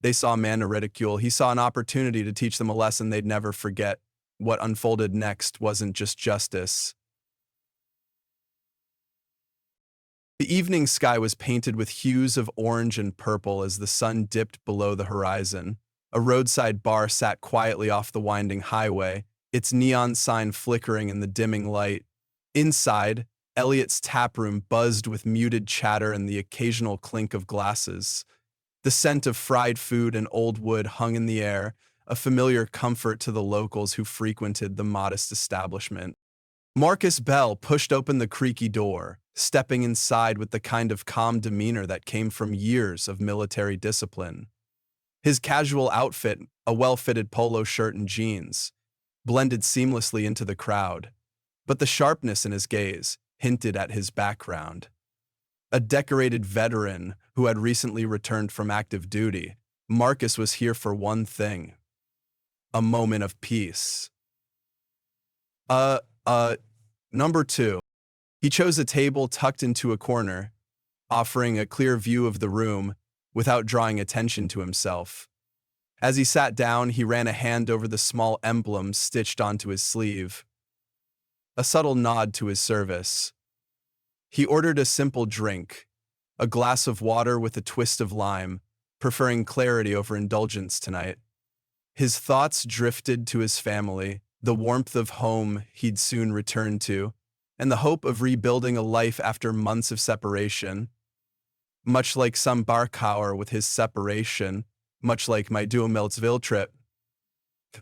They saw a man to ridicule. He saw an opportunity to teach them a lesson they'd never forget. What unfolded next wasn't just justice. The evening sky was painted with hues of orange and purple as the sun dipped below the horizon. A roadside bar sat quietly off the winding highway, its neon sign flickering in the dimming light. Inside, Elliot's taproom buzzed with muted chatter and the occasional clink of glasses. The scent of fried food and old wood hung in the air, a familiar comfort to the locals who frequented the modest establishment. Marcus Bell pushed open the creaky door, stepping inside with the kind of calm demeanor that came from years of military discipline. His casual outfit, a well-fitted polo shirt and jeans, blended seamlessly into the crowd, but the sharpness in his gaze hinted at his background. A decorated veteran who had recently returned from active duty, Marcus was here for one thing: a moment of peace. Uh, Number two. He chose a table tucked into a corner, offering a clear view of the room without drawing attention to himself. As he sat down, he ran a hand over the small emblem stitched onto his sleeve, a subtle nod to his service. He ordered a simple drink, a glass of water with a twist of lime, preferring clarity over indulgence tonight. His thoughts drifted to his family, the warmth of home he'd soon return to, and the hope of rebuilding a life after months of separation. Much like some Barkauer with his separation, much like my Duomeltsville trip.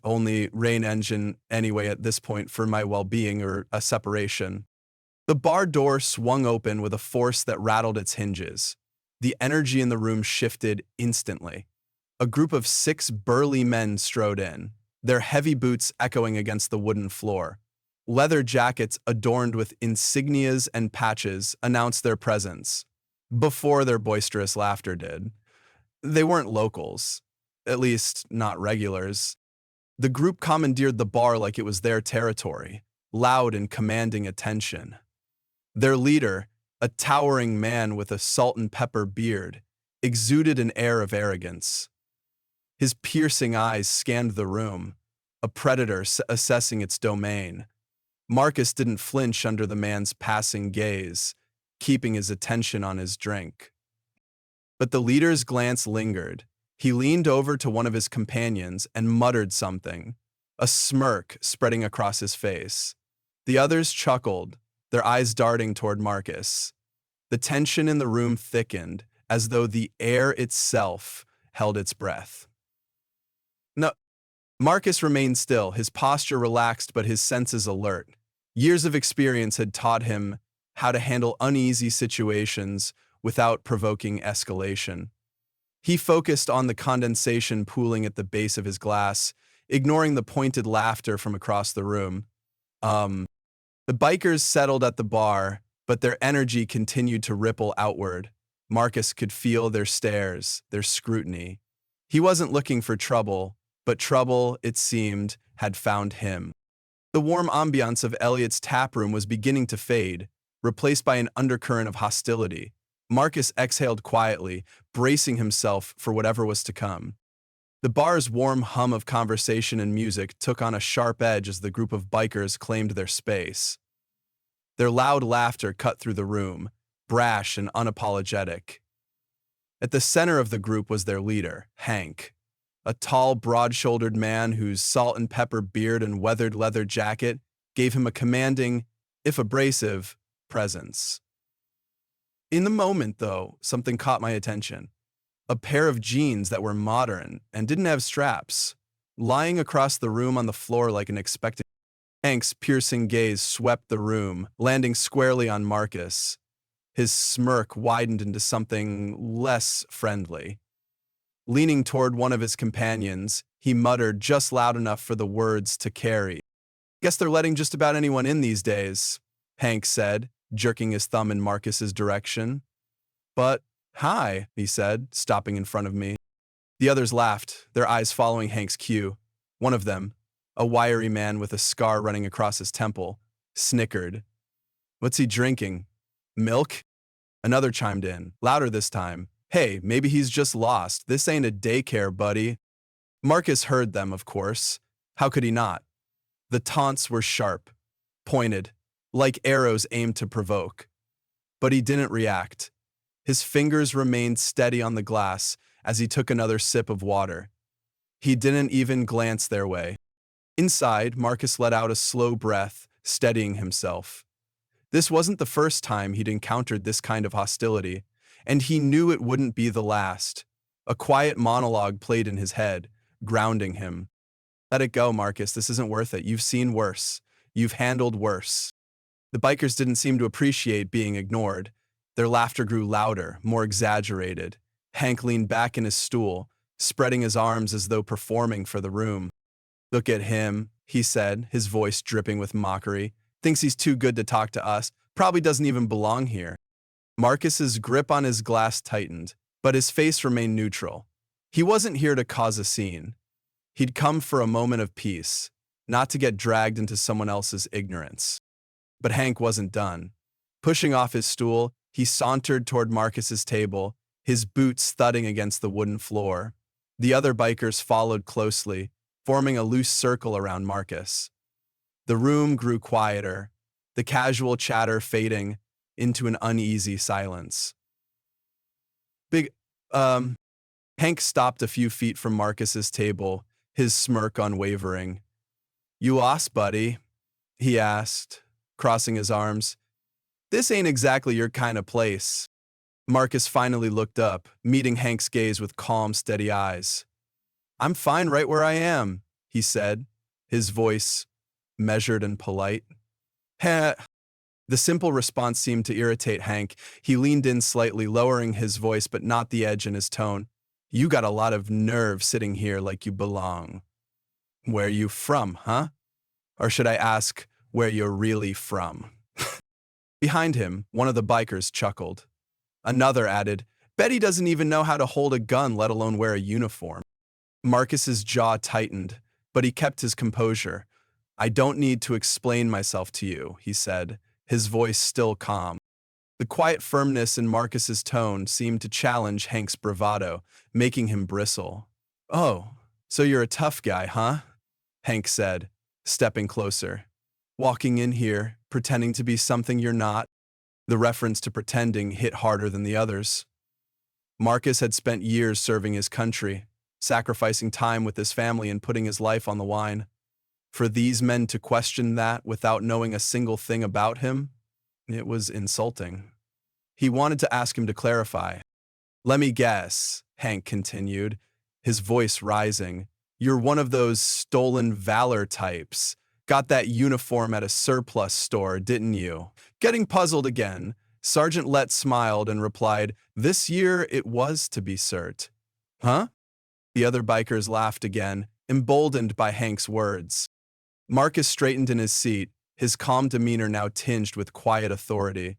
Only rain engine anyway at this point for my well-being or a separation. The bar door swung open with a force that rattled its hinges. The energy in the room shifted instantly. A group of 6 burly men strode in, their heavy boots echoing against the wooden floor. Leather jackets adorned with insignias and patches announced their presence, before their boisterous laughter did. They weren't locals, at least not regulars. The group commandeered the bar like it was their territory, loud and commanding attention. Their leader, a towering man with a salt and pepper beard, exuded an air of arrogance. His piercing eyes scanned the room, a predator assessing its domain. Marcus didn't flinch under the man's passing gaze, keeping his attention on his drink. But the leader's glance lingered. He leaned over to one of his companions and muttered something, a smirk spreading across his face. The others chuckled, their eyes darting toward Marcus. The tension in the room thickened, as though the air itself held its breath. No, Marcus remained still, his posture relaxed but his senses alert. Years of experience had taught him how to handle uneasy situations without provoking escalation. He focused on the condensation pooling at the base of his glass, ignoring the pointed laughter from across the room. The bikers settled at the bar, but their energy continued to ripple outward. Marcus could feel their stares, their scrutiny. He wasn't looking for trouble, but trouble, it seemed, had found him. The warm ambiance of Elliot's taproom was beginning to fade, replaced by an undercurrent of hostility. Marcus exhaled quietly, bracing himself for whatever was to come. The bar's warm hum of conversation and music took on a sharp edge as the group of bikers claimed their space. Their loud laughter cut through the room, brash and unapologetic. At the center of the group was their leader, Hank, a tall, broad-shouldered man whose salt and pepper beard and weathered leather jacket gave him a commanding, if abrasive, presence. In the moment, though, something caught my attention. A pair of jeans that were modern and didn't have straps, lying across the room on the floor like an expectant. Hank's piercing gaze swept the room, landing squarely on Marcus. His smirk widened into something less friendly. Leaning toward one of his companions, he muttered just loud enough for the words to carry. "Guess they're letting just about anyone in these days," Hank said, jerking his thumb in Marcus's direction. "But, hi," he said, stopping in front of me. The others laughed, their eyes following Hank's cue. One of them, a wiry man with a scar running across his temple, snickered. "What's he drinking? Milk?" Another chimed in, louder this time. Hey, maybe he's just lost. This ain't a daycare, buddy. Marcus heard them, of course. How could he not? The taunts were sharp, pointed, like arrows aimed to provoke. But he didn't react. His fingers remained steady on the glass as he took another sip of water. He didn't even glance their way. Inside, Marcus let out a slow breath, steadying himself. This wasn't the first time he'd encountered this kind of hostility, and he knew it wouldn't be the last. A quiet monologue played in his head, grounding him. Let it go, Marcus. This isn't worth it. You've seen worse. You've handled worse. The bikers didn't seem to appreciate being ignored. Their laughter grew louder, more exaggerated. Hank leaned back in his stool, spreading his arms as though performing for the room. Look at him, he said, his voice dripping with mockery. Thinks he's too good to talk to us. Probably doesn't even belong here. Marcus's grip on his glass tightened, but his face remained neutral. He wasn't here to cause a scene. He'd come for a moment of peace, not to get dragged into someone else's ignorance. But Hank wasn't done. Pushing off his stool, he sauntered toward Marcus's table, his boots thudding against the wooden floor. The other bikers followed closely, forming a loose circle around Marcus. The room grew quieter, the casual chatter fading into an uneasy silence. Big, Hank stopped a few feet from Marcus's table, his smirk unwavering. You lost, buddy? He asked, crossing his arms. This ain't exactly your kind of place. Marcus finally looked up, meeting Hank's gaze with calm, steady eyes. I'm fine right where I am, he said, his voice measured and polite. Heh. The simple response seemed to irritate Hank. He leaned in slightly, lowering his voice but not the edge in his tone. You got a lot of nerve sitting here like you belong. Where you from, huh? Or should I ask where you're really from? Behind him, one of the bikers chuckled. Another added, Bet he doesn't even know how to hold a gun, let alone wear a uniform. Marcus's jaw tightened, but he kept his composure. I don't need to explain myself to you, he said, his voice still calm. The quiet firmness in Marcus's tone seemed to challenge Hank's bravado, making him bristle. Oh, so you're a tough guy, huh? Hank said, stepping closer. Walking in here, pretending to be something you're not. The reference to pretending hit harder than the others. Marcus had spent years serving his country, sacrificing time with his family and putting his life on the line. For these men to question that without knowing a single thing about him, it was insulting. He wanted to ask him to clarify. Let me guess, Hank continued, his voice rising. You're one of those stolen valor types. Got that uniform at a surplus store, didn't you? Getting puzzled again, Sergeant Lett smiled and replied, This year it was to be cert. Huh? The other bikers laughed again, emboldened by Hank's words. Marcus straightened in his seat, his calm demeanor now tinged with quiet authority.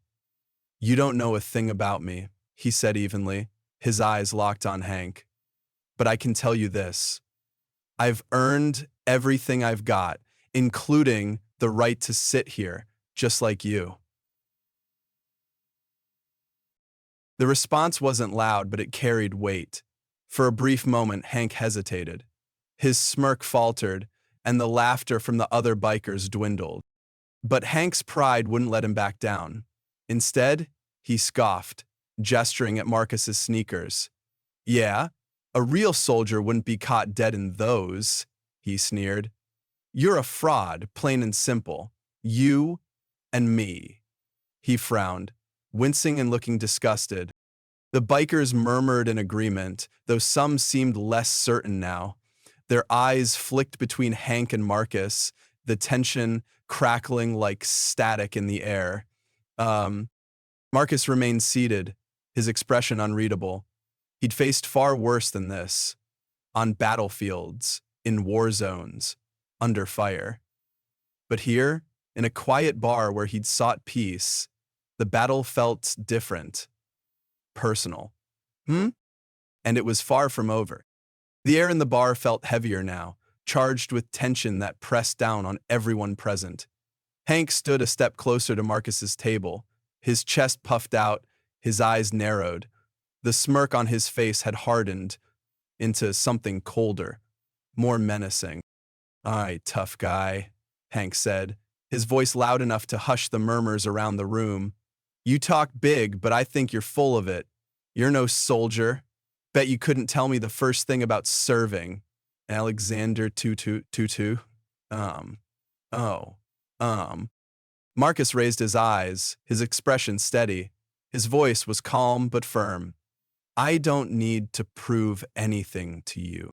You don't know a thing about me, he said evenly, his eyes locked on Hank. But I can tell you this. I've earned everything I've got, including the right to sit here, just like you. The response wasn't loud, but it carried weight. For a brief moment, Hank hesitated. His smirk faltered, and the laughter from the other bikers dwindled. But Hank's pride wouldn't let him back down. Instead, he scoffed, gesturing at Marcus's sneakers. Yeah, a real soldier wouldn't be caught dead in those, he sneered. You're a fraud, plain and simple. You and me. He frowned, wincing and looking disgusted. The bikers murmured in agreement, though some seemed less certain now. Their eyes flicked between Hank and Marcus, the tension crackling like static in the air. Marcus remained seated, his expression unreadable. He'd faced far worse than this. On battlefields, in war zones, under fire. But here, in a quiet bar where he'd sought peace, the battle felt different. Personal. And it was far from over. The air in the bar felt heavier now, charged with tension that pressed down on everyone present. Hank stood a step closer to Marcus's table, his chest puffed out, his eyes narrowed. The smirk on his face had hardened into something colder, more menacing. "All right, tough guy," Hank said, his voice loud enough to hush the murmurs around the room. "You talk big, but I think you're full of it. You're no soldier. Bet you couldn't tell me the first thing about serving. Alexander Tutu. Um, oh, um. Marcus raised his eyes, his expression steady. His voice was calm but firm. "I don't need to prove anything to you."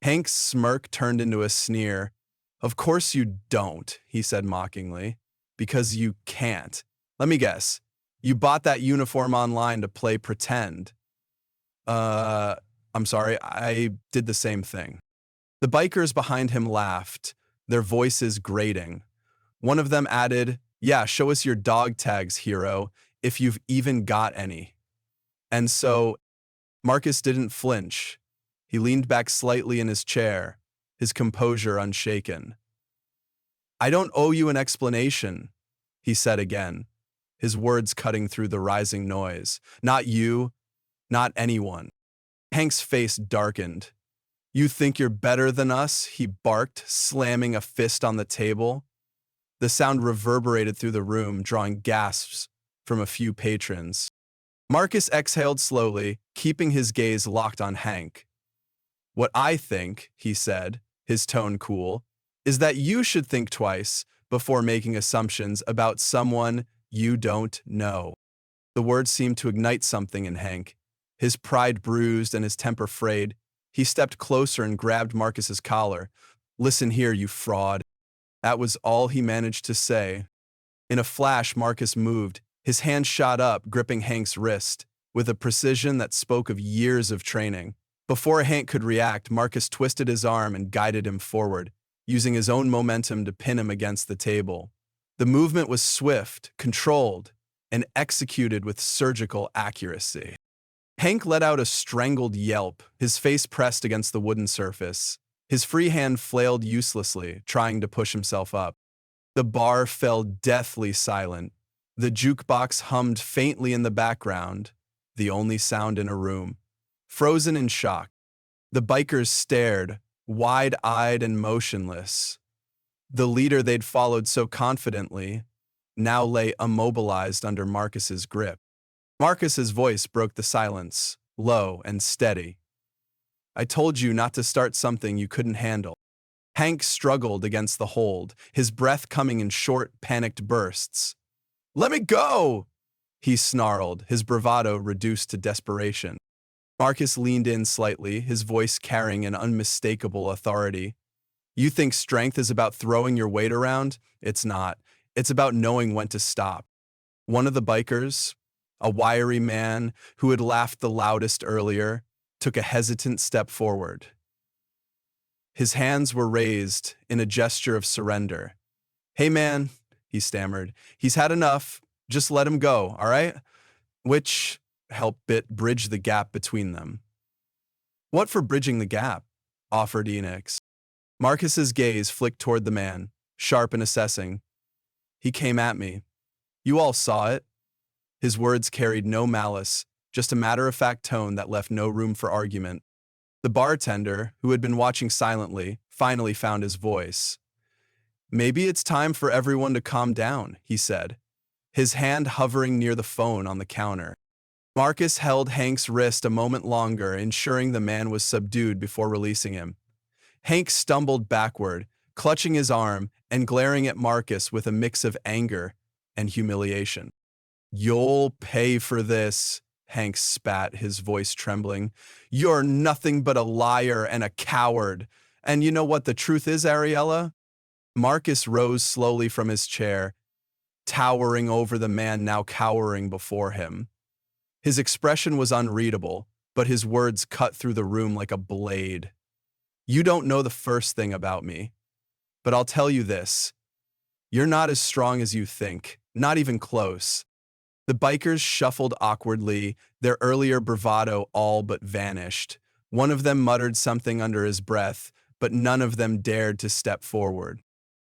Hank's smirk turned into a sneer. "Of course you don't," he said mockingly. "Because you can't. Let me guess. You bought that uniform online to play pretend." Uh, I'm sorry, I did the same thing." The bikers behind him laughed, their voices grating. One of them added, "Yeah, show us your dog tags, hero, if you've even got any." And so Marcus didn't flinch. He leaned back slightly in his chair, his composure unshaken. "I don't owe you an explanation," he said again, his words cutting through the rising noise. "Not you, not anyone." Hank's face darkened. "You think you're better than us?" he barked, slamming a fist on the table. The sound reverberated through the room, drawing gasps from a few patrons. Marcus exhaled slowly, keeping his gaze locked on Hank. "What I think," he said, his tone cool, "is that you should think twice before making assumptions about someone you don't know." The words seemed to ignite something in Hank. His pride bruised and his temper frayed. He stepped closer and grabbed Marcus's collar. "Listen here, you fraud." That was all he managed to say. In a flash, Marcus moved. His hand shot up, gripping Hank's wrist, with a precision that spoke of years of training. Before Hank could react, Marcus twisted his arm and guided him forward, using his own momentum to pin him against the table. The movement was swift, controlled, and executed with surgical accuracy. Hank let out a strangled yelp, his face pressed against the wooden surface. His free hand flailed uselessly, trying to push himself up. The bar fell deathly silent. The jukebox hummed faintly in the background, the only sound in a room. Frozen in shock, the bikers stared, wide-eyed and motionless. The leader they'd followed so confidently now lay immobilized under Marcus's grip. Marcus's voice broke the silence, low and steady. "I told you not to start something you couldn't handle." Hank struggled against the hold, his breath coming in short, panicked bursts. "Let me go!" he snarled, his bravado reduced to desperation. Marcus leaned in slightly, his voice carrying an unmistakable authority. "You think strength is about throwing your weight around? It's not. It's about knowing when to stop." One of the bikers, a wiry man who had laughed the loudest earlier, took a hesitant step forward. His hands were raised in a gesture of surrender. "Hey man," he stammered, "he's had enough. Just let him go, all right?" Which helped bridge the gap between them. "What for bridging the gap?" offered Enix. Marcus's gaze flicked toward the man, sharp and assessing. "He came at me. You all saw it." His words carried no malice, just a matter-of-fact tone that left no room for argument. The bartender, who had been watching silently, finally found his voice. "Maybe it's time for everyone to calm down," he said, his hand hovering near the phone on the counter. Marcus held Hank's wrist a moment longer, ensuring the man was subdued before releasing him. Hank stumbled backward, clutching his arm and glaring at Marcus with a mix of anger and humiliation. "You'll pay for this," Hank spat, his voice trembling. "You're nothing but a liar and a coward. And you know what the truth is, Ariella?" Marcus rose slowly from his chair, towering over the man now cowering before him. His expression was unreadable, but his words cut through the room like a blade. "You don't know the first thing about me, but I'll tell you this. You're not as strong as you think, not even close." The bikers shuffled awkwardly, their earlier bravado all but vanished. One of them muttered something under his breath, but none of them dared to step forward.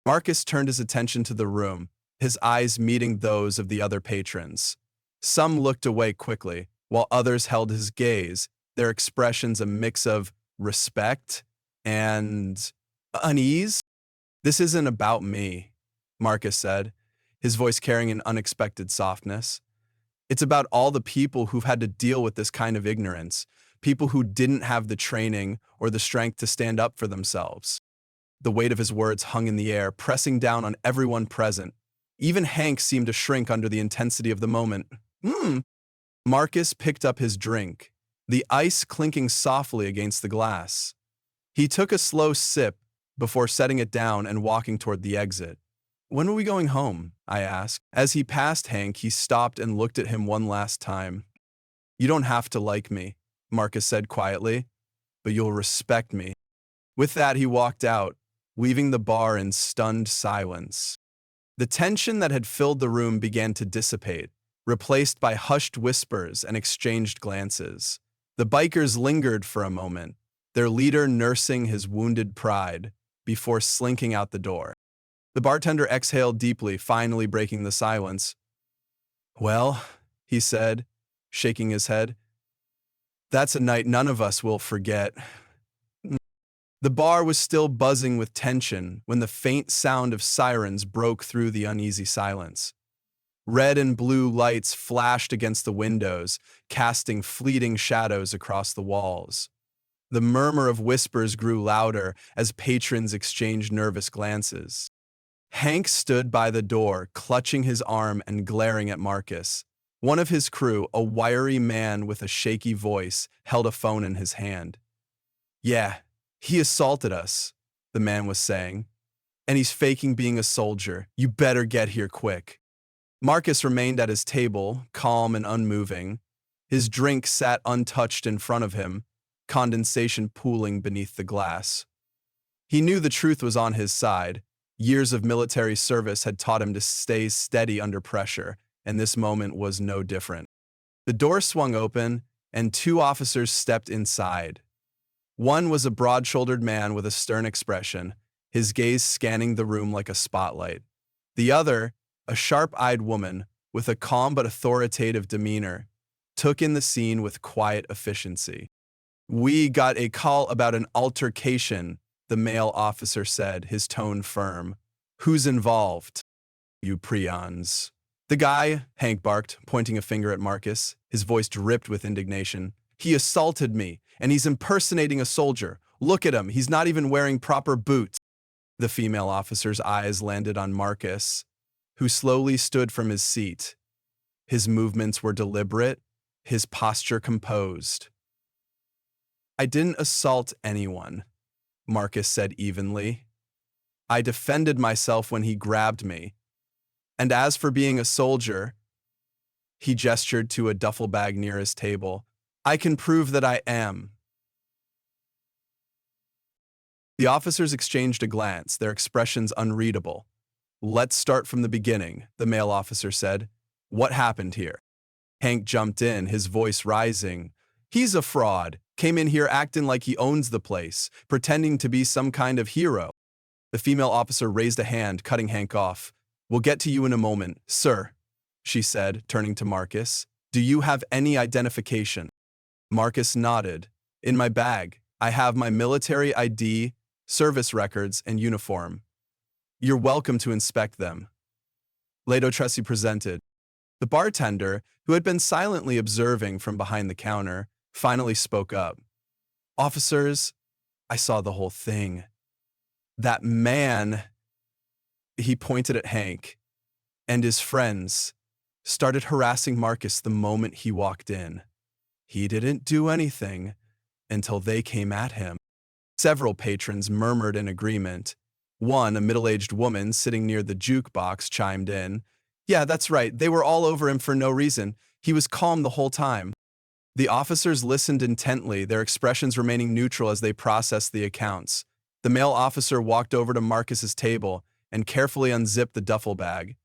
Marcus turned his attention to the room, his eyes meeting those of the other patrons. Some looked away quickly, while others held his gaze, their expressions a mix of respect and unease. "This isn't about me," Marcus said, his voice carrying an unexpected softness. "It's about all the people who've had to deal with this kind of ignorance, people who didn't have the training or the strength to stand up for themselves." The weight of his words hung in the air, pressing down on everyone present. Even Hank seemed to shrink under the intensity of the moment. Marcus picked up his drink, the ice clinking softly against the glass. He took a slow sip before setting it down and walking toward the exit. "When are we going home?" I asked. As he passed Hank, he stopped and looked at him one last time. "You don't have to like me," Marcus said quietly, "but you'll respect me." With that, he walked out, leaving the bar in stunned silence. The tension that had filled the room began to dissipate, replaced by hushed whispers and exchanged glances. The bikers lingered for a moment, their leader nursing his wounded pride, before slinking out the door. The bartender exhaled deeply, finally breaking the silence. "Well," he said, shaking his head, "that's a night none of us will forget." The bar was still buzzing with tension when the faint sound of sirens broke through the uneasy silence. Red and blue lights flashed against the windows, casting fleeting shadows across the walls. The murmur of whispers grew louder as patrons exchanged nervous glances. Hank stood by the door, clutching his arm and glaring at Marcus. One of his crew, a wiry man with a shaky voice, held a phone in his hand. "Yeah, he assaulted us," the man was saying, "and he's faking being a soldier. You better get here quick." Marcus remained at his table, calm and unmoving. His drink sat untouched in front of him, condensation pooling beneath the glass. He knew the truth was on his side. Years of military service had taught him to stay steady under pressure, and this moment was no different. The door swung open, and two officers stepped inside. One was a broad-shouldered man with a stern expression, his gaze scanning the room like a spotlight. The other, a sharp-eyed woman with a calm but authoritative demeanor, took in the scene with quiet efficiency. "We got a call about an altercation," the male officer said, his tone firm. "Who's involved?" "You peons." "The guy," Hank barked, pointing a finger at Marcus. His voice dripped with indignation. "He assaulted me, and he's impersonating a soldier. Look at him, he's not even wearing proper boots." The female officer's eyes landed on Marcus, who slowly stood from his seat. His movements were deliberate, his posture composed. "I didn't assault anyone," Marcus said evenly. "I defended myself when he grabbed me. And as for being a soldier," he gestured to a duffel bag near his table, "I can prove that I am." The officers exchanged a glance, their expressions unreadable. "Let's start from the beginning," the male officer said. "What happened here?" Hank jumped in, his voice rising. "He's a fraud. Came in here acting like he owns the place, pretending to be some kind of hero." The female officer raised a hand, cutting Hank off. "We'll get to you in a moment, sir," she said, turning to Marcus. "Do you have any identification?" Marcus nodded. "In my bag, I have my military ID, service records, and uniform. You're welcome to inspect them." Leto Tressi presented. The bartender, who had been silently observing from behind the counter, finally spoke up. "Officers, I saw the whole thing. That man," he pointed at Hank, "and his friends started harassing Marcus the moment he walked in. He didn't do anything until they came at him." Several patrons murmured in agreement. One, a middle-aged woman sitting near the jukebox, chimed in. "Yeah, that's right. They were all over him for no reason. He was calm the whole time." The officers listened intently, their expressions remaining neutral as they processed the accounts. The male officer walked over to Marcus's table and carefully unzipped the duffel bag.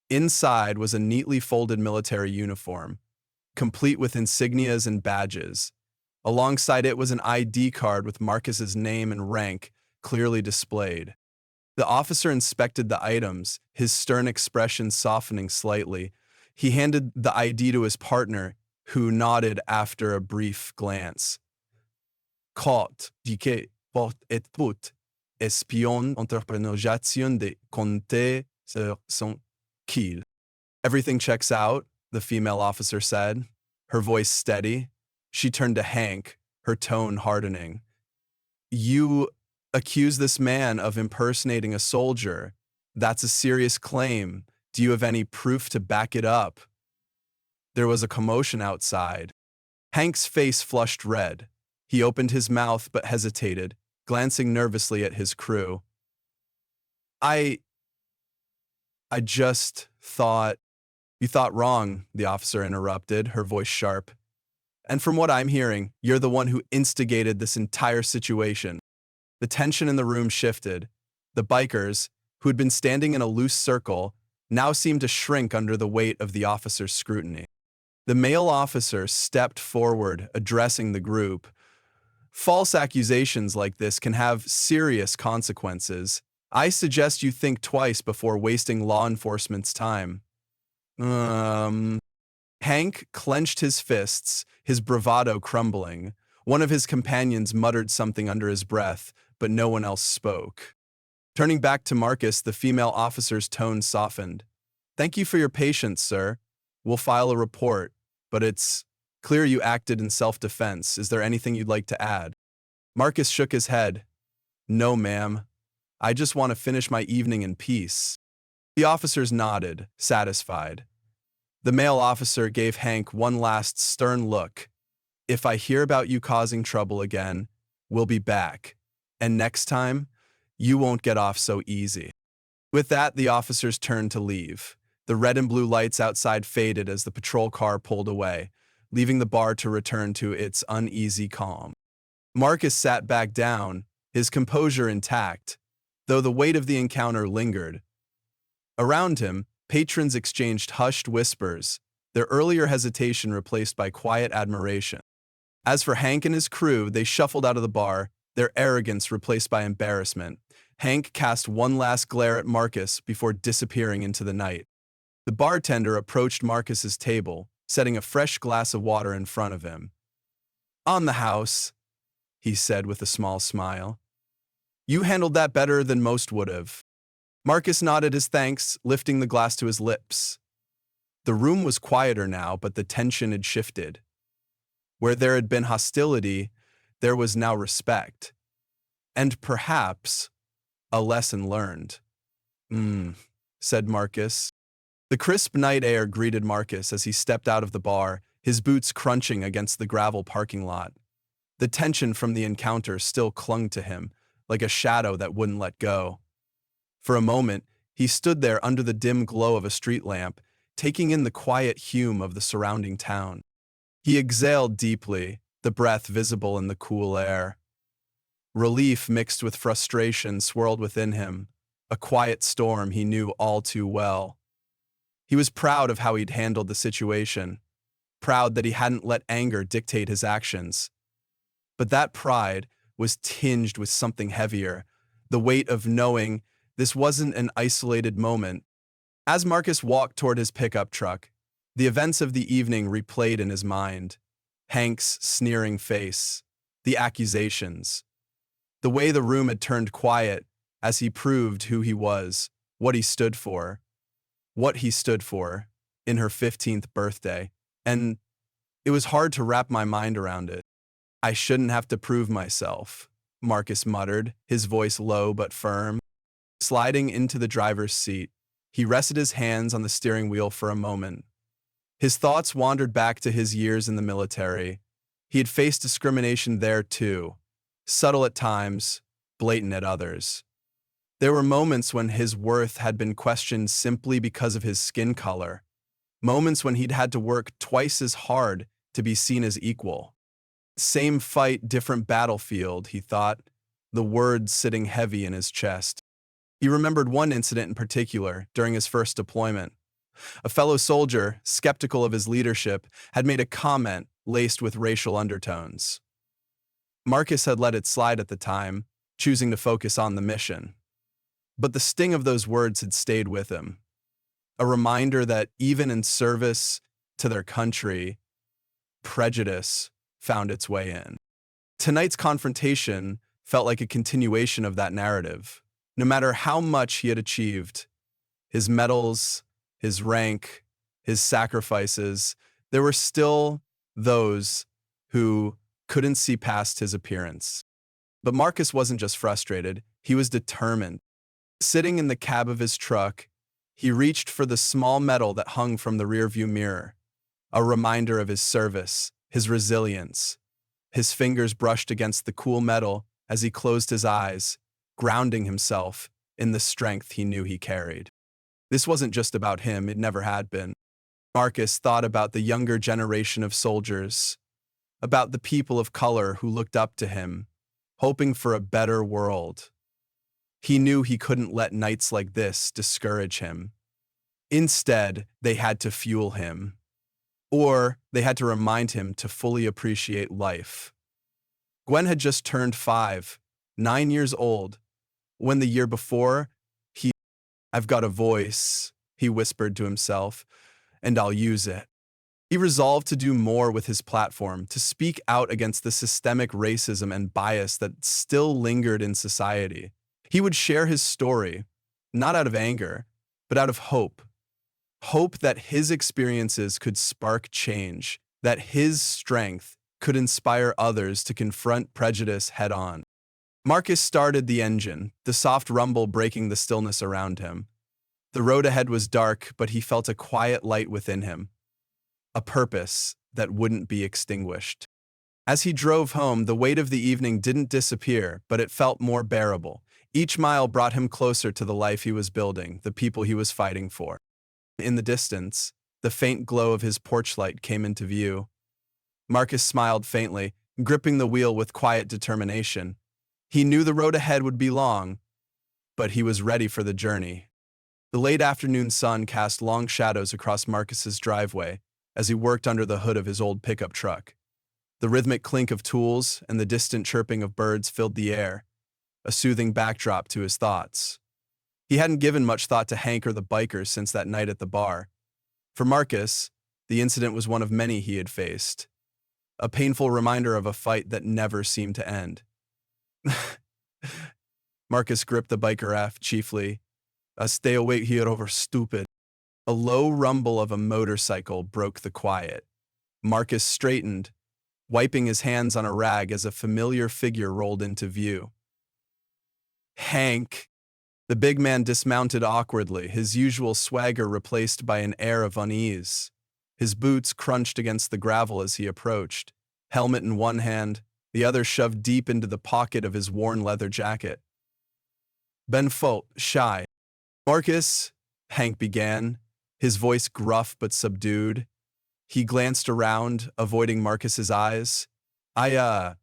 Inside was a neatly folded military uniform, complete with insignias and badges. Alongside it was an ID card with Marcus's name and rank clearly displayed. The officer inspected the items, his stern expression softening slightly. He handed the ID to his partner, who nodded after a brief glance. Caught, dique, port et put, espion entrepreneuriation de compter sur son kill. Everything checks out, the female officer said, her voice steady. She turned to Hank, her tone hardening. You accuse this man of impersonating a soldier. That's a serious claim. Do you have any proof to back it up? There was a commotion outside. Hank's face flushed red. He opened his mouth but hesitated, glancing nervously at his crew. I just thought... You thought wrong, the officer interrupted, her voice sharp. And from what I'm hearing, you're the one who instigated this entire situation. The tension in the room shifted. The bikers, who had been standing in a loose circle, now seemed to shrink under the weight of the officer's scrutiny. The male officer stepped forward, addressing the group. False accusations like this can have serious consequences. I suggest you think twice before wasting law enforcement's time. Hank clenched his fists, his bravado crumbling. One of his companions muttered something under his breath, but no one else spoke. Turning back to Marcus, the female officer's tone softened. Thank you for your patience, sir. We'll file a report, but it's clear you acted in self-defense. Is there anything you'd like to add? Marcus shook his head. No, ma'am. I just want to finish my evening in peace. The officers nodded, satisfied. The male officer gave Hank one last stern look. If I hear about you causing trouble again, we'll be back. And next time, you won't get off so easy. With that, the officers turned to leave. The red and blue lights outside faded as the patrol car pulled away, leaving the bar to return to its uneasy calm. Marcus sat back down, his composure intact, though the weight of the encounter lingered. Around him, patrons exchanged hushed whispers, their earlier hesitation replaced by quiet admiration. As for Hank and his crew, they shuffled out of the bar, their arrogance replaced by embarrassment. Hank cast one last glare at Marcus before disappearing into the night. The bartender approached Marcus's table, setting a fresh glass of water in front of him. On the house, he said with a small smile. You handled that better than most would have. Marcus nodded his thanks, lifting the glass to his lips. The room was quieter now, but the tension had shifted. Where there had been hostility, there was now respect. And perhaps a lesson learned. Said Marcus. The crisp night air greeted Marcus as he stepped out of the bar, his boots crunching against the gravel parking lot. The tension from the encounter still clung to him, like a shadow that wouldn't let go. For a moment, he stood there under the dim glow of a street lamp, taking in the quiet hum of the surrounding town. He exhaled deeply, the breath visible in the cool air. Relief mixed with frustration swirled within him, a quiet storm he knew all too well. He was proud of how he'd handled the situation, proud that he hadn't let anger dictate his actions. But that pride was tinged with something heavier, the weight of knowing this wasn't an isolated moment. As Marcus walked toward his pickup truck, the events of the evening replayed in his mind. Hank's sneering face, the accusations, the way the room had turned quiet as he proved who he was, what he stood for in her 15th birthday. And it was hard to wrap my mind around it. I shouldn't have to prove myself, Marcus muttered, his voice low but firm. Sliding into the driver's seat, he rested his hands on the steering wheel for a moment. His thoughts wandered back to his years in the military. He had faced discrimination there too, subtle at times, blatant at others. There were moments when his worth had been questioned simply because of his skin color, moments when he'd had to work twice as hard to be seen as equal. Same fight, different battlefield, he thought, the words sitting heavy in his chest. He remembered one incident in particular during his first deployment. A fellow soldier, skeptical of his leadership, had made a comment laced with racial undertones. Marcus had let it slide at the time, choosing to focus on the mission. But the sting of those words had stayed with him. A reminder that even in service to their country, Prejudice found its way in. Tonight's confrontation felt like a continuation of that narrative. No matter how much he had achieved, his medals, his rank, his sacrifices, there were still those who couldn't see past his appearance. But Marcus wasn't just frustrated, he was determined. Sitting in the cab of his truck, he reached for the small medal that hung from the rearview mirror, a reminder of his service, his resilience. His fingers brushed against the cool metal as he closed his eyes, grounding himself in the strength he knew he carried. This wasn't just about him, it never had been. Marcus thought about the younger generation of soldiers, about the people of color who looked up to him, hoping for a better world. He knew he couldn't let nights like this discourage him. Instead, they had to fuel him. Or they had to remind him to fully appreciate life. Gwen had just turned 5, 9 years old, when the year before, I've got a voice, he whispered to himself, and I'll use it. He resolved to do more with his platform, to speak out against the systemic racism and bias that still lingered in society. He would share his story, not out of anger, but out of hope. Hope that his experiences could spark change, that his strength could inspire others to confront prejudice head-on. Marcus started the engine, the soft rumble breaking the stillness around him. The road ahead was dark, but he felt a quiet light within him, a purpose that wouldn't be extinguished. As he drove home, the weight of the evening didn't disappear, but it felt more bearable. Each mile brought him closer to the life he was building, the people he was fighting for. In the distance, the faint glow of his porch light came into view. Marcus smiled faintly, gripping the wheel with quiet determination. He knew the road ahead would be long, but he was ready for the journey. The late afternoon sun cast long shadows across Marcus's driveway as he worked under the hood of his old pickup truck. The rhythmic clink of tools and the distant chirping of birds filled the air, a soothing backdrop to his thoughts. He hadn't given much thought to Hank or the bikers since that night at the bar. For Marcus, the incident was one of many he had faced, a painful reminder of a fight that never seemed to end. Marcus gripped the biker F chiefly. Stay away here over stupid. A low rumble of a motorcycle broke the quiet. Marcus straightened, wiping his hands on a rag as a familiar figure rolled into view. Hank. The big man dismounted awkwardly, his usual swagger replaced by an air of unease. His boots crunched against the gravel as he approached, helmet in one hand, the other shoved deep into the pocket of his worn leather jacket. Ben Folt, shy. Marcus, Hank began, his voice gruff but subdued. He glanced around, avoiding Marcus's eyes. I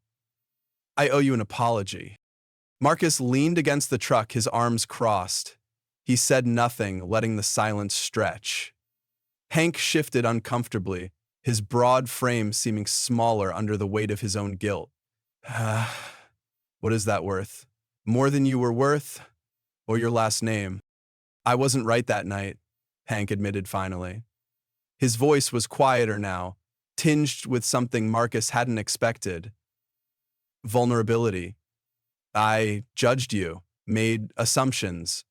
owe you an apology. Marcus leaned against the truck, his arms crossed. He said nothing, letting the silence stretch. Hank shifted uncomfortably, his broad frame seeming smaller under the weight of his own guilt. What is that worth? More than you were worth? Or your last name? I wasn't right that night, Hank admitted finally. His voice was quieter now, tinged with something Marcus hadn't expected. Vulnerability. I judged you, made assumptions,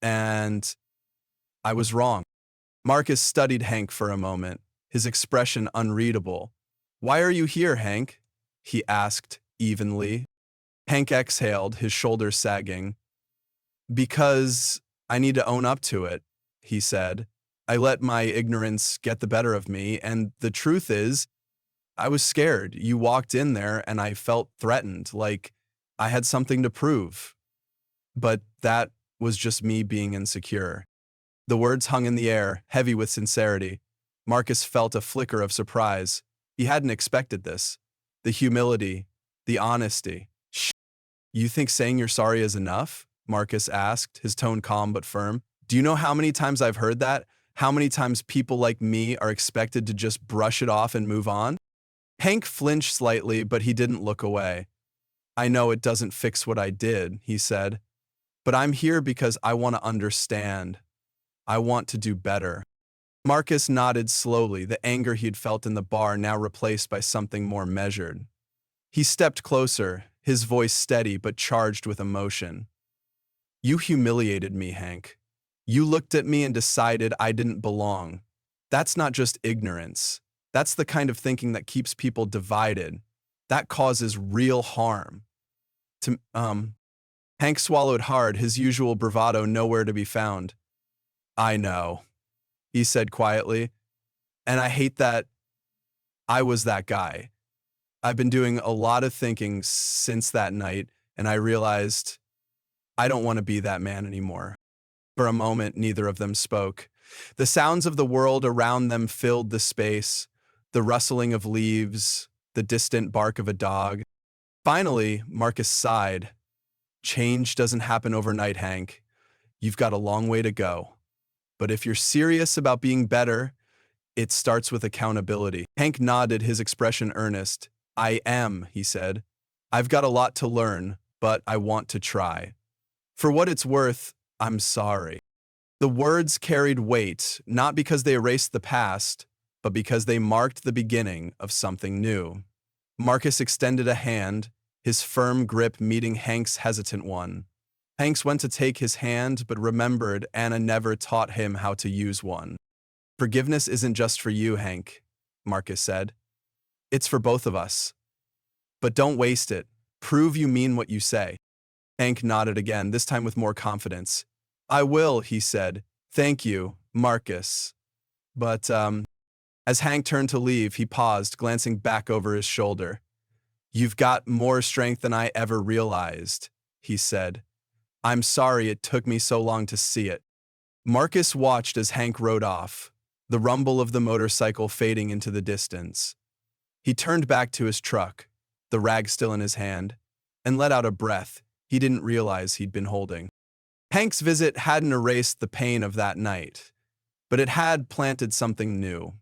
and I was wrong. Marcus studied Hank for a moment, his expression unreadable. Why are you here, Hank? He asked evenly. Hank exhaled, his shoulders sagging. Because I need to own up to it, he said. I let my ignorance get the better of me, and the truth is, I was scared. You walked in there and I felt threatened, like I had something to prove. But that was just me being insecure. The words hung in the air, heavy with sincerity. Marcus felt a flicker of surprise. He hadn't expected this. The humility, the honesty. You think saying you're sorry is enough? Marcus asked, his tone calm but firm. Do you know how many times I've heard that? How many times people like me are expected to just brush it off and move on? Hank flinched slightly, but he didn't look away. I know it doesn't fix what I did, he said, but I'm here because I want to understand. I want to do better. Marcus nodded slowly, the anger he'd felt in the bar now replaced by something more measured. He stepped closer, his voice steady but charged with emotion. You humiliated me, Hank. You looked at me and decided I didn't belong. That's not just ignorance. That's the kind of thinking that keeps people divided. That causes real harm. To, Hank swallowed hard, his usual bravado nowhere to be found. I know, he said quietly, and I hate that I was that guy. I've been doing a lot of thinking since that night, and I realized I don't want to be that man anymore. For a moment, neither of them spoke. The sounds of the world around them filled the space, the rustling of leaves, the distant bark of a dog. Finally, Marcus sighed. Change doesn't happen overnight, Hank. You've got a long way to go. But if you're serious about being better, it starts with accountability. Hank nodded, his expression earnest. I am, he said. I've got a lot to learn, but I want to try. For what it's worth, I'm sorry. The words carried weight, not because they erased the past, but because they marked the beginning of something new. Marcus extended a hand, his firm grip meeting Hank's hesitant one. Hank went to take his hand, but remembered Anna never taught him how to use one. Forgiveness isn't just for you, Hank, Marcus said. It's for both of us. But don't waste it. Prove you mean what you say. Hank nodded again, this time with more confidence. I will, he said. Thank you, Marcus. But, as Hank turned to leave, he paused, glancing back over his shoulder. You've got more strength than I ever realized, he said. I'm sorry it took me so long to see it. Marcus watched as Hank rode off, the rumble of the motorcycle fading into the distance. He turned back to his truck, the rag still in his hand, and let out a breath he didn't realize he'd been holding. Hank's visit hadn't erased the pain of that night, but it had planted something new.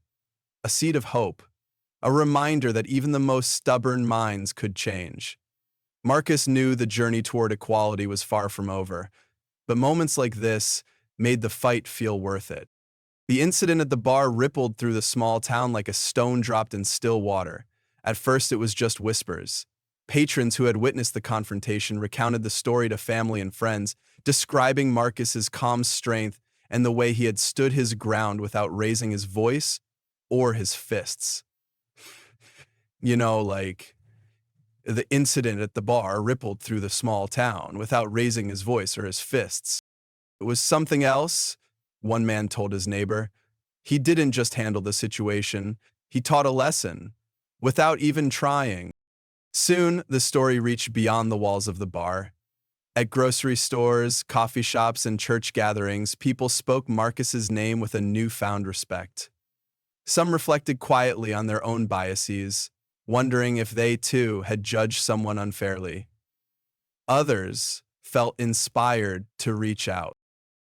A seed of hope, a reminder that even the most stubborn minds could change. Marcus knew the journey toward equality was far from over, but moments like this made the fight feel worth it. The incident at the bar rippled through the small town like a stone dropped in still water. At first it was just whispers. Patrons who had witnessed the confrontation recounted the story to family and friends, describing Marcus's calm strength and the way he had stood his ground without raising his voice or his fists. Like the incident at the bar rippled through the small town without raising his voice or his fists. It was something else, one man told his neighbor. He didn't just handle the situation, he taught a lesson, without even trying. Soon, the story reached beyond the walls of the bar. At grocery stores, coffee shops, and church gatherings, people spoke Marcus's name with a newfound respect. Some reflected quietly on their own biases, wondering if they too had judged someone unfairly. Others felt inspired to reach out.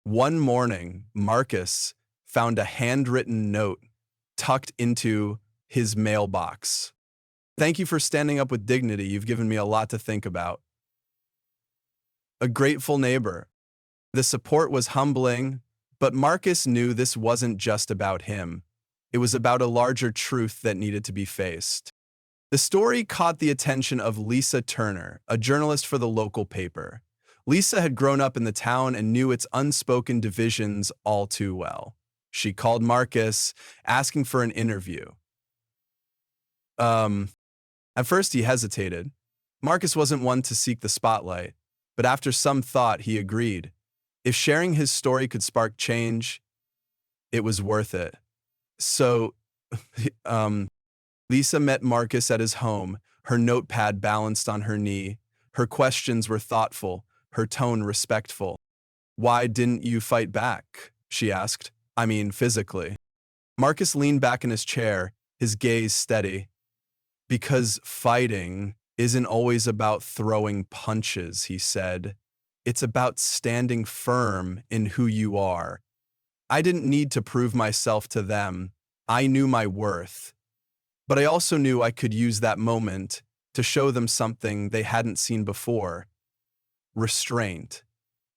One morning, Marcus found a handwritten note tucked into his mailbox. Thank you for standing up with dignity. You've given me a lot to think about. A grateful neighbor. The support was humbling, but Marcus knew this wasn't just about him. It was about a larger truth that needed to be faced. The story caught the attention of Lisa Turner, a journalist for the local paper. Lisa had grown up in the town and knew its unspoken divisions all too well. She called Marcus, asking for an interview. At first he hesitated. Marcus wasn't one to seek the spotlight, but after some thought he agreed. If sharing his story could spark change, it was worth it. So, Lisa met Marcus at his home, her notepad balanced on her knee. Her questions were thoughtful, her tone respectful. Why didn't you fight back? She asked. I mean, physically. Marcus leaned back in his chair, his gaze steady. Because fighting isn't always about throwing punches, he said. It's about standing firm in who you are. I didn't need to prove myself to them. I knew my worth. But I also knew I could use that moment to show them something they hadn't seen before. Restraint,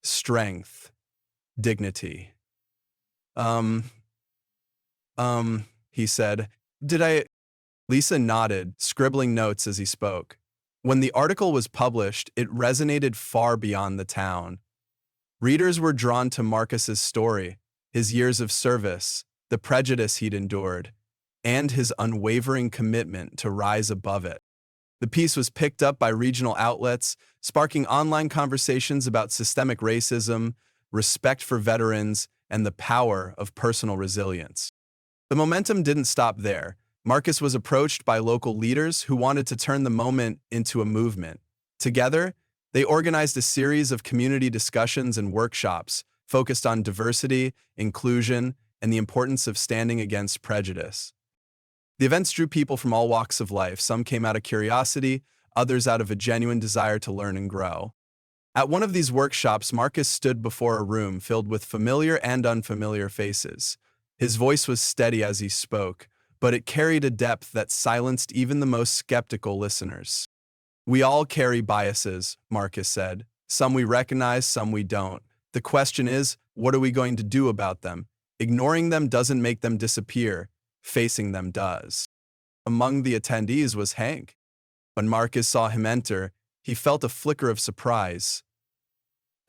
strength, dignity. He said. Did I? Lisa nodded, scribbling notes as he spoke. When the article was published, it resonated far beyond the town. Readers were drawn to Marcus's story, his years of service, the prejudice he'd endured, and his unwavering commitment to rise above it. The piece was picked up by regional outlets, sparking online conversations about systemic racism, respect for veterans, and the power of personal resilience. The momentum didn't stop there. Marcus was approached by local leaders who wanted to turn the moment into a movement. Together, they organized a series of community discussions and workshops focused on diversity, inclusion, and the importance of standing against prejudice. The events drew people from all walks of life. Some came out of curiosity, others out of a genuine desire to learn and grow. At one of these workshops, Marcus stood before a room filled with familiar and unfamiliar faces. His voice was steady as he spoke, but it carried a depth that silenced even the most skeptical listeners. We all carry biases, Marcus said. Some we recognize, some we don't. The question is, what are we going to do about them? Ignoring them doesn't make them disappear. Facing them does. Among the attendees was Hank. When Marcus saw him enter, he felt a flicker of surprise.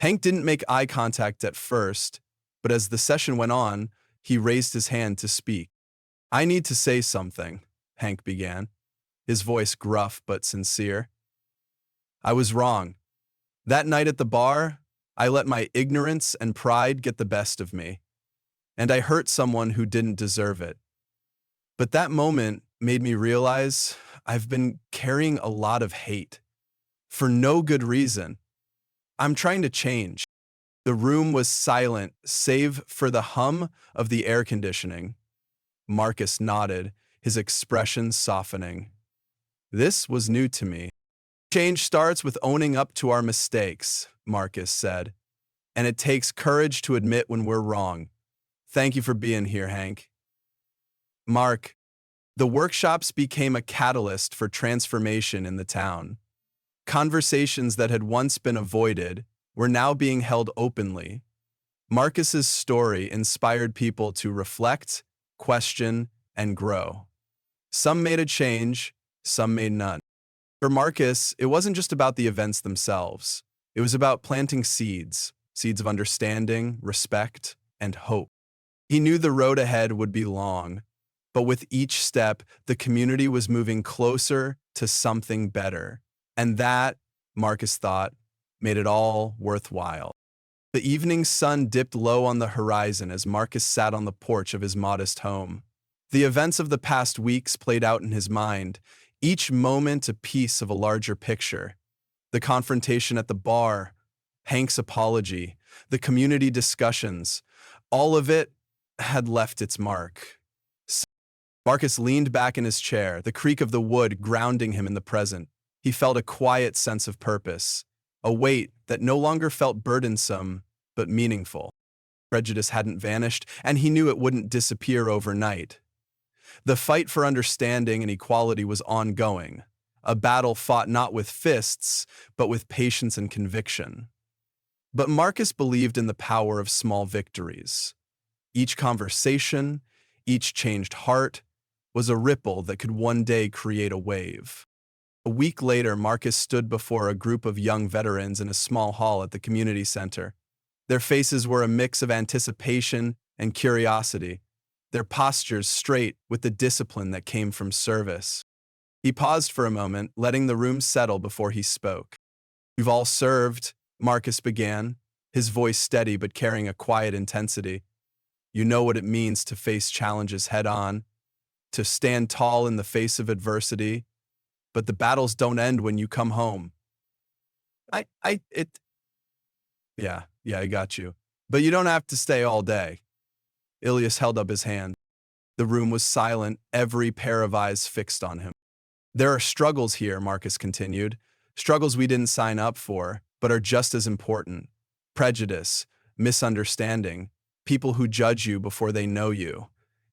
Hank didn't make eye contact at first, but as the session went on, he raised his hand to speak. I need to say something, Hank began, his voice gruff but sincere. I was wrong. That night at the bar, I let my ignorance and pride get the best of me, and I hurt someone who didn't deserve it. But that moment made me realize I've been carrying a lot of hate, for no good reason. I'm trying to change. The room was silent, save for the hum of the air conditioning. Marcus nodded, his expression softening. This was new to me. Change starts with owning up to our mistakes, Marcus said. And it takes courage to admit when we're wrong. Thank you for being here, Hank. Mark, the workshops became a catalyst for transformation in the town. Conversations that had once been avoided were now being held openly. Marcus's story inspired people to reflect, question, and grow. Some made a change, some made none. For Marcus, it wasn't just about the events themselves. It was about planting seeds, seeds of understanding, respect, and hope. He knew the road ahead would be long, but with each step, the community was moving closer to something better. And that, Marcus thought, made it all worthwhile. The evening sun dipped low on the horizon as Marcus sat on the porch of his modest home. The events of the past weeks played out in his mind, each moment a piece of a larger picture. The confrontation at the bar, Hank's apology, the community discussions, all of it had left its mark. Marcus leaned back in his chair, the creak of the wood grounding him in the present. He felt a quiet sense of purpose, a weight that no longer felt burdensome, but meaningful. Prejudice hadn't vanished, and he knew it wouldn't disappear overnight. The fight for understanding and equality was ongoing, a battle fought not with fists, but with patience and conviction. But Marcus believed in the power of small victories. Each conversation, each changed heart, was a ripple that could one day create a wave. A week later, Marcus stood before a group of young veterans in a small hall at the community center. Their faces were a mix of anticipation and curiosity, their postures straight with the discipline that came from service. He paused for a moment, letting the room settle before he spoke. "You've all served," Marcus began, his voice steady but carrying a quiet intensity. "You know what it means to face challenges head-on, to stand tall in the face of adversity, but the battles don't end when you come home." Yeah, I got you. But you don't have to stay all day. Ilias held up his hand. The room was silent, every pair of eyes fixed on him. "There are struggles here," Marcus continued. "Struggles we didn't sign up for, but are just as important. Prejudice, misunderstanding, people who judge you before they know you.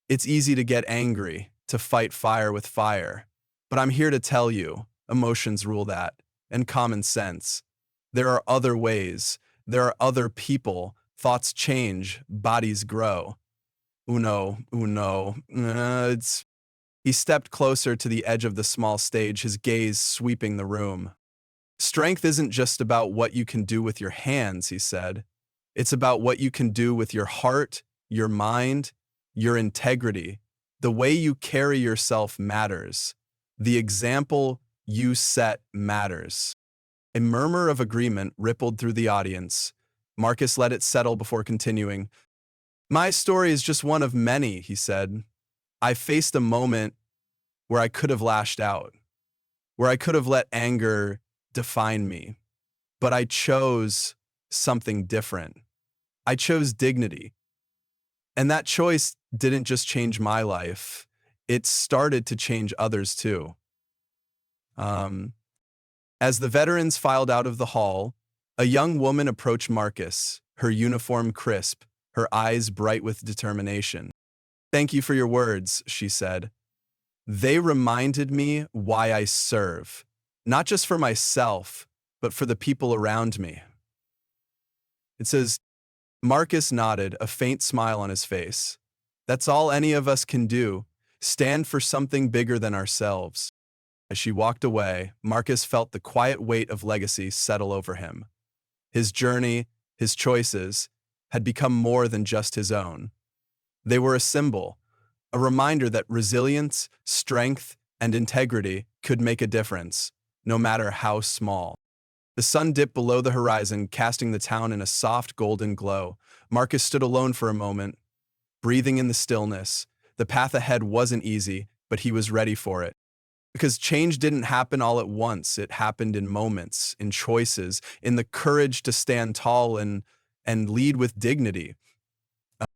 It's easy to get angry, to fight fire with fire. But I'm here to tell you, emotions rule that, and common sense. There are other ways. There are other people. Thoughts change, bodies grow. Uno, uno. He stepped closer to the edge of the small stage, his gaze sweeping the room. Strength isn't just about what you can do with your hands, he said. It's about what you can do with your heart, your mind, your integrity. The way you carry yourself matters. The example you set matters. A murmur of agreement rippled through the audience. Marcus let it settle before continuing. My story is just one of many, he said. I faced a moment where I could have lashed out, where I could have let anger define me, but I chose something different. I chose dignity. And that choice didn't just change my life, it started to change others too. Um, as the veterans filed out of the hall, a young woman approached Marcus, her uniform crisp, her eyes bright with determination. Thank you for your words, she said. They reminded me why I serve, not just for myself, but for the people around me. It says, Marcus nodded, a faint smile on his face. That's all any of us can do, stand for something bigger than ourselves. As she walked away, Marcus felt the quiet weight of legacy settle over him. His journey, his choices, had become more than just his own. They were a symbol, a reminder that resilience, strength, and integrity could make a difference, no matter how small. The sun dipped below the horizon, casting the town in a soft golden glow. Marcus stood alone for a moment, breathing in the stillness. The path ahead wasn't easy, but he was ready for it. Because change didn't happen all at once. It happened in moments, in choices, in the courage to stand tall and lead with dignity.